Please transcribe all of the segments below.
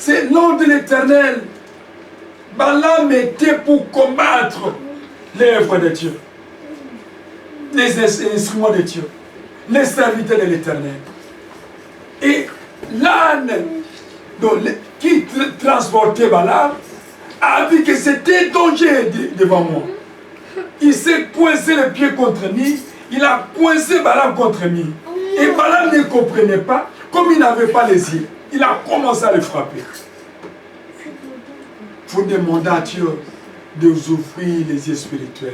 C'est l'ordre de l'Éternel. Balaam était pour combattre les œuvres de Dieu, les instruments de Dieu, les serviteurs de l'Éternel. Et l'âne qui transportait Balaam a vu que c'était danger devant moi. Il s'est coincé le pied contre lui, il a coincé Balaam contre lui. Et Balaam ne comprenait pas, comme il n'avait pas les yeux, il a commencé à le frapper. Il faut demander à Dieu de vous ouvrir les yeux spirituels.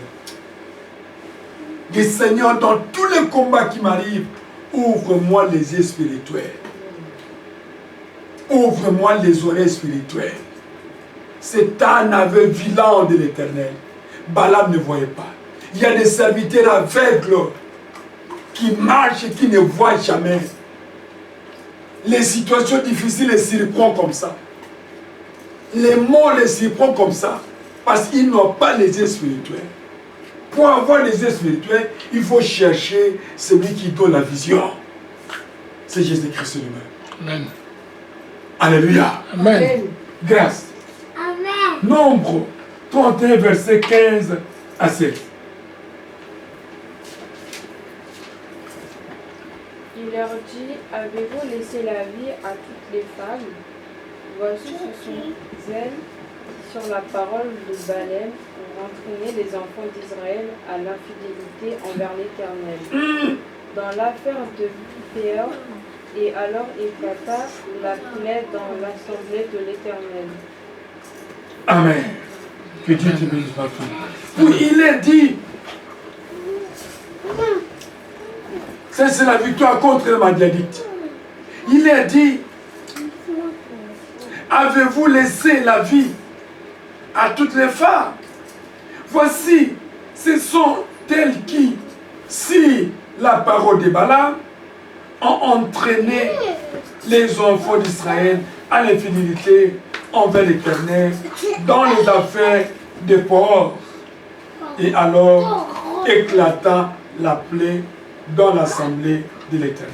Le Seigneur, dans tous les combats qui m'arrivent, ouvre-moi les yeux spirituels. Ouvre-moi les oreilles spirituelles. C'est un aveu vilain de l'Éternel. Balaam ne voyait pas. Il y a des serviteurs aveugles qui marchent et qui ne voient jamais. Les situations difficiles les surprennent comme ça. Les mots les surprennent comme ça. Parce qu'ils n'ont pas les yeux spirituels. Pour avoir les yeux spirituels, il faut chercher celui qui donne la vision. C'est Jésus-Christ lui-même. Amen. Alléluia. Amen. Grâce. Amen. Nombre 31, verset 15 à 16. Il leur dit, avez-vous laissé la vie à toutes les femmes? Voici ce sont elles qui, sur la parole de Balaam, ont entraîné les enfants d'Israël à l'infidélité envers l'Éternel. Dans l'affaire de Péor, et alors éclata la plaie dans l'assemblée de l'Éternel. Amen. Que Dieu te bénisse partout. Oui, il est dit, c'est la victoire contre le Madianite. Il est dit, avez-vous laissé la vie à toutes les femmes? Voici, ce sont elles qui, si la parole de Balaam, ont entraîné les enfants d'Israël à l'infidélité envers l'Éternel dans les affaires de Péor. Et alors éclata la plaie dans l'assemblée de l'Éternel.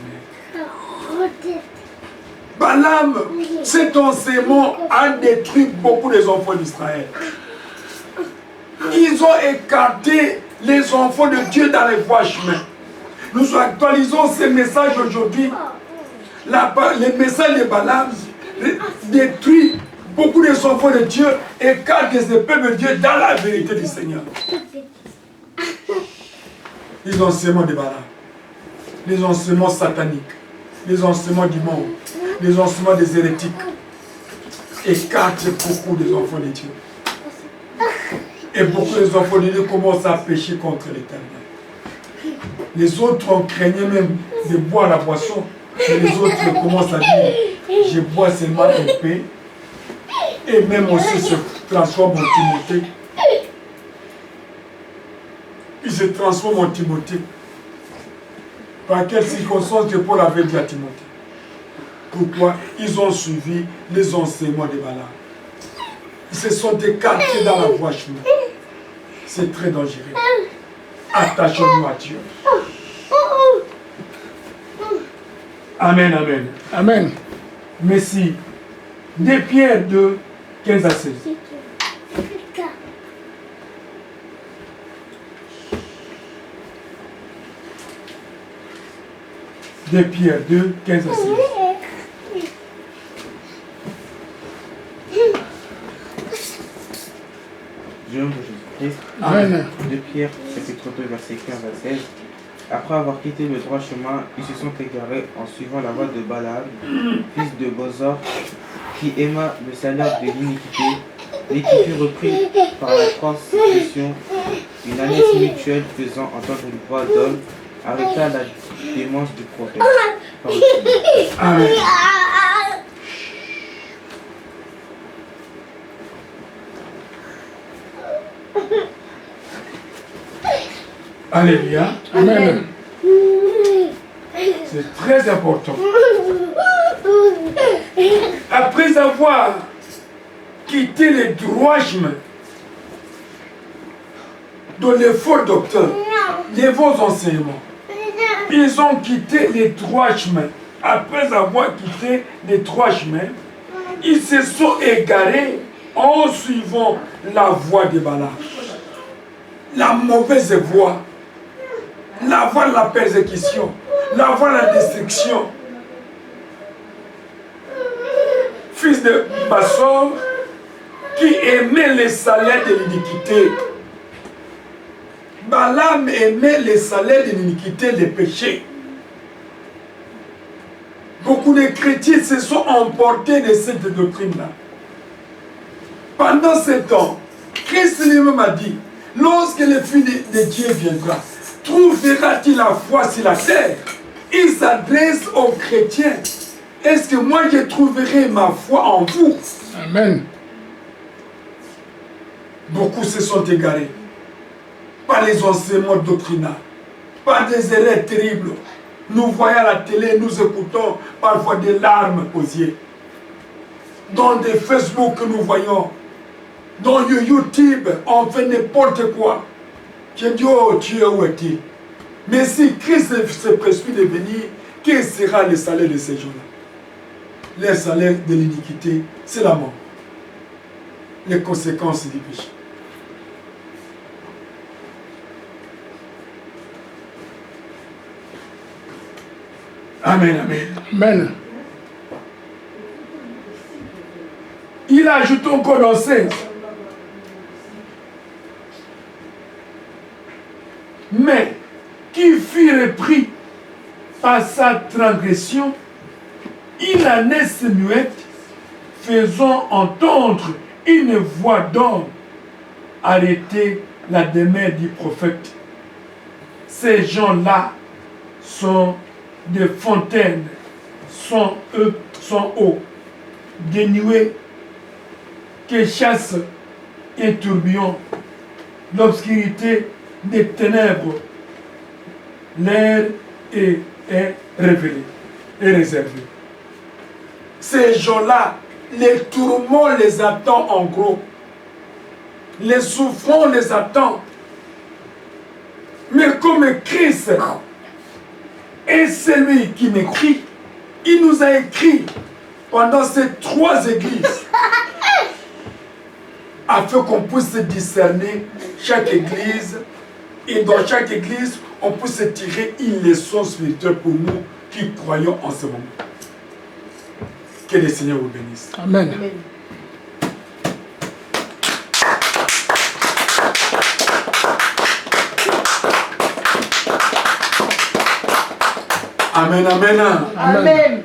Balaam, cet enseignement a détruit beaucoup des enfants d'Israël. Ils ont écarté les enfants de Dieu dans les voies chemins. Nous actualisons ces messages aujourd'hui. Les messages de Balaam détruit beaucoup des enfants de Dieu, écartent les peuples de Dieu dans la vérité du Seigneur. Les enseignements de Balaam, les enseignements sataniques, les enseignements du monde, les enseignements des hérétiques, écartent beaucoup des enfants de Dieu. Et beaucoup des enfants de Dieu commencent à pécher contre l'Éternel. Les autres ont craigné même de boire la boisson. Et les autres commencent à dire, je bois seulement un peu. Et même aussi se transforment en Timothée. Ils se transforment en Timothée. Par quelle circonstance que Paul avait dit à Timothée? Pourquoi? Ils ont suivi les enseignements de Balaam. Ils se sont écartés dans la voie chemin. C'est très dangereux. Attachons-nous à Dieu. Amen, amen. Amen. Merci. 2 Pierre 2, 15 à 16. De Pierre 2, 15 à 16. Jean de Jésus-Christ. Amen. De Pierre, chapitre 2, verset 15 à 16. Après avoir quitté le droit chemin, ils se sont égarés en suivant la voie de Balaam, fils de Bosor, qui aima le salaire de l'iniquité, et qui fut repris par la transgression, une alliance mutuelle faisant entendre une voix d'homme, arrêta la démence du prophète. Amen. Alléluia. Amen. C'est très important. Après avoir quitté les droits chemins de les faux docteurs, les faux enseignements, ils ont quitté les droits chemins. Après avoir quitté les droits chemins, ils se sont égarés en suivant la voie de Balaam. La mauvaise voie. La voie de la persécution. La voie de la destruction. Fils de Bassor, qui aimait les salaires de l'iniquité. Balaam aimait les salaires de l'iniquité, des péchés. Beaucoup de chrétiens se sont emportés de cette doctrine-là. Pendant ce temps, Christ lui-même a dit, lorsque le Fils de Dieu viendra, trouvera-t-il la foi sur la terre? Il s'adresse aux chrétiens. Est-ce que moi je trouverai ma foi en vous? Amen. Beaucoup se sont égarés par les enseignements doctrinaux, par des erreurs terribles. Nous voyons à la télé, nous écoutons parfois des larmes aux yeux. Dans des Facebook que nous voyons, dans le YouTube, on fait n'importe quoi. Je dis, oh Dieu, où est-il? Mais si Christ se précipite de venir, quel sera le salaire de ces gens-là? Le salaire de l'iniquité, c'est la mort. Les conséquences du péché. Amen, amen. Amen. Il ajoute encore dans 16. Mais qui fut repris par sa transgression, il en est muette, faisant entendre une voix d'homme arrêter la demeure du prophète. Ces gens-là sont des fontaines, sont hauts, des nuées qui chassent un tourbillon, l'obscurité des ténèbres. L'air est révélé et réservé. Ces gens-là, les tourments les attendent en gros. Les souffrances les attendent. Mais comme Christ est celui qui m'écrit, il nous a écrit pendant ces 3 églises afin qu'on puisse discerner chaque église et dans chaque église on puisse tirer une leçon spirituelle pour nous qui croyons en ce moment. Que le Seigneur vous bénisse. Amen. Amen. Amen, amen. Amen.